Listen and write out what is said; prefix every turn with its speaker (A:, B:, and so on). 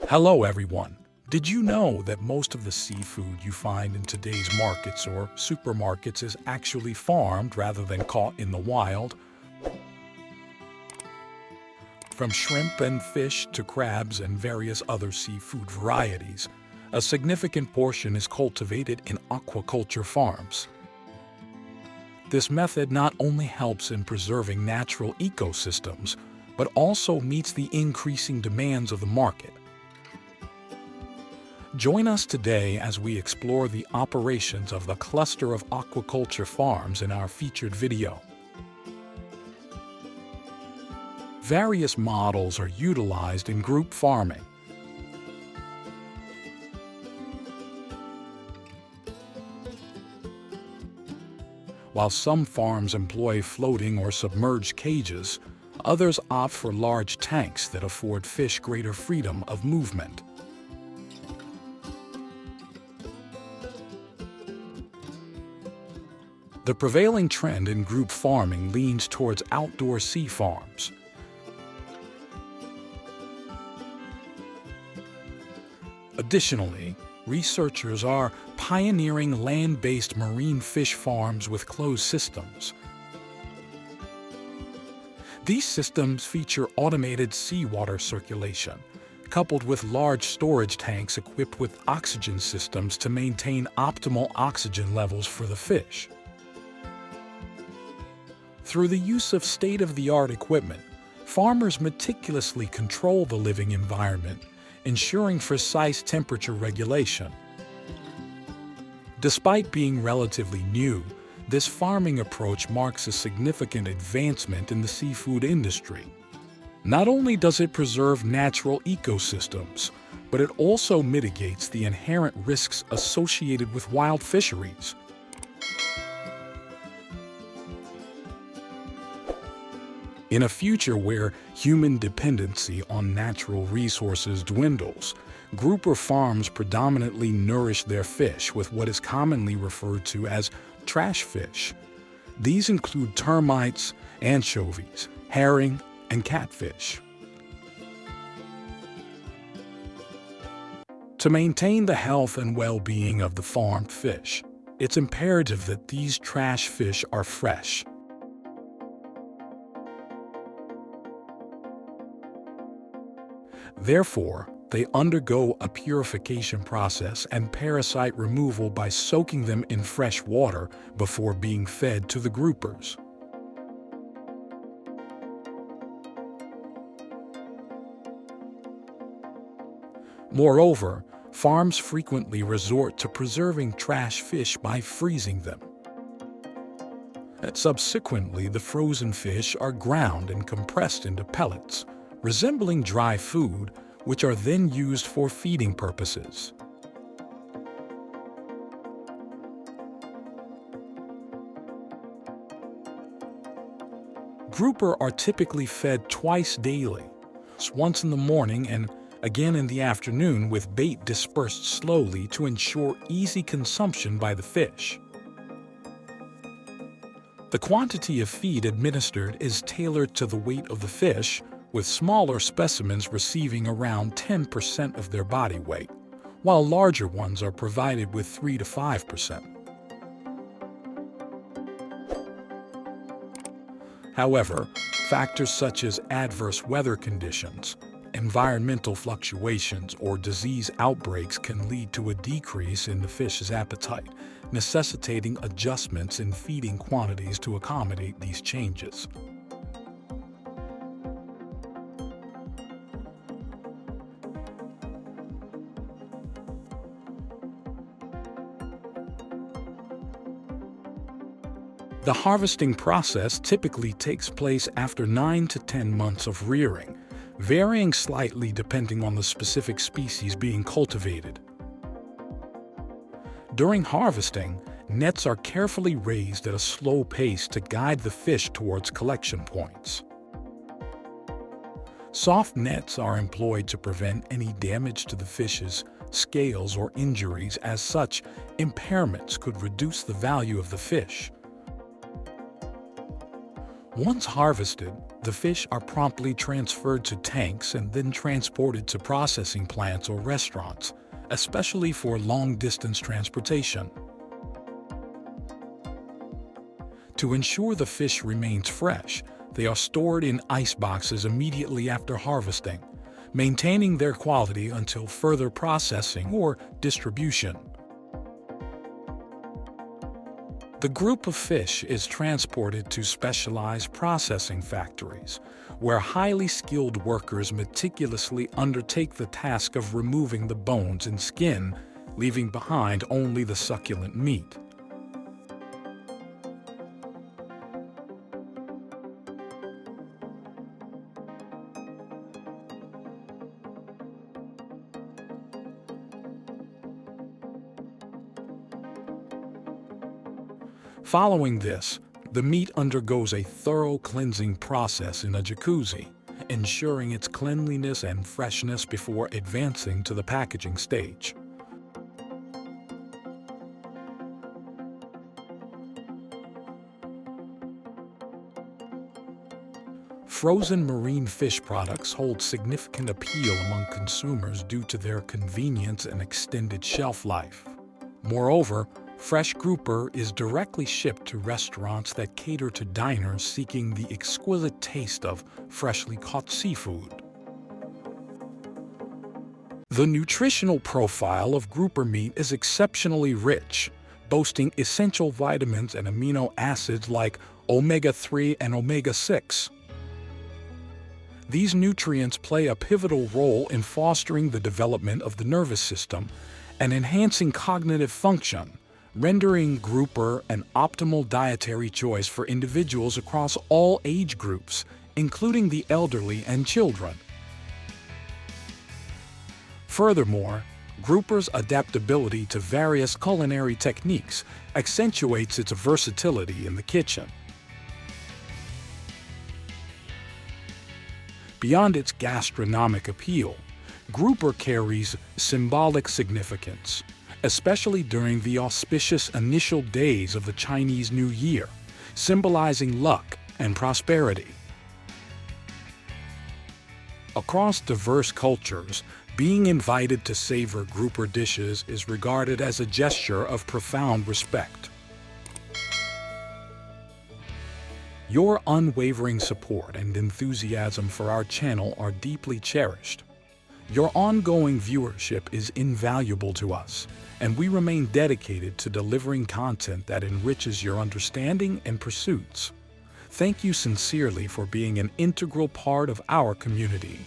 A: Hello everyone! Did you know that most of the seafood you find in today's markets or supermarkets is actually farmed rather than caught in the wild? From shrimp and fish to crabs and various other seafood varieties, a significant portion is cultivated in aquaculture farms. This method not only helps in preserving natural ecosystems, but also meets the increasing demands of the market. Join us today as we explore the operations of the cluster of aquaculture farms in our featured video. Various models are utilized in group farming. While some farms employ floating or submerged cages, others opt for large tanks that afford fish greater freedom of movement. The prevailing trend in group farming leans towards outdoor sea farms. Additionally, researchers are pioneering land-based marine fish farms with closed systems. These systems feature automated seawater circulation, coupled with large storage tanks equipped with oxygen systems to maintain optimal oxygen levels for the fish. Through the use of state-of-the-art equipment, farmers meticulously control the living environment, ensuring precise temperature regulation. Despite being relatively new, this farming approach marks a significant advancement in the seafood industry. Not only does it preserve natural ecosystems, but it also mitigates the inherent risks associated with wild fisheries. In a future where human dependency on natural resources dwindles, grouper farms predominantly nourish their fish with what is commonly referred to as trash fish. These include termites, anchovies, herring, and catfish. To maintain the health and well-being of the farmed fish, it's imperative that these trash fish are fresh. Therefore, they undergo a purification process and parasite removal by soaking them in fresh water before being fed to the groupers. Moreover, farms frequently resort to preserving trash fish by freezing them. Subsequently, the frozen fish are ground and compressed into pellets, resembling dry food, which are then used for feeding purposes. Grouper are typically fed twice daily, once in the morning and again in the afternoon, with bait dispersed slowly to ensure easy consumption by the fish. The quantity of feed administered is tailored to the weight of the fish, with smaller specimens receiving around 10% of their body weight, while larger ones are provided with 3 to 5%. However, factors such as adverse weather conditions, environmental fluctuations, or disease outbreaks can lead to a decrease in the fish's appetite, necessitating adjustments in feeding quantities to accommodate these changes. The harvesting process typically takes place after 9 to 10 months of rearing, varying slightly depending on the specific species being cultivated. During harvesting, nets are carefully raised at a slow pace to guide the fish towards collection points. Soft nets are employed to prevent any damage to the fish's scales or injuries. As such, impairments could reduce the value of the fish. Once harvested, The fish are promptly transferred to tanks and then transported to processing plants or restaurants, especially for long-distance transportation. To ensure the fish remains fresh, they are stored in ice boxes immediately after harvesting, maintaining their quality until further processing or distribution. The group of fish is transported to specialized processing factories, where highly skilled workers meticulously undertake the task of removing the bones and skin, leaving behind only the succulent meat. Following this, the meat undergoes a thorough cleansing process in a jacuzzi, ensuring its cleanliness and freshness before advancing to the packaging stage. Frozen marine fish products hold significant appeal among consumers due to their convenience and extended shelf life. Moreover, fresh grouper is directly shipped to restaurants that cater to diners seeking the exquisite taste of freshly caught seafood. The nutritional profile of grouper meat is exceptionally rich, boasting essential vitamins and amino acids like omega-3 and omega-6. These nutrients play a pivotal role in fostering the development of the nervous system and enhancing cognitive function, rendering grouper an optimal dietary choice for individuals across all age groups, including the elderly and children. Furthermore, grouper's adaptability to various culinary techniques accentuates its versatility in the kitchen. Beyond its gastronomic appeal, grouper carries symbolic significance, especially during the auspicious initial days of the Chinese New Year, symbolizing luck and prosperity. Across diverse cultures, being invited to savor grouper dishes is regarded as a gesture of profound respect. Your unwavering support and enthusiasm for our channel are deeply cherished. Your ongoing viewership is invaluable to us, and we remain dedicated to delivering content that enriches your understanding and pursuits. Thank you sincerely for being an integral part of our community.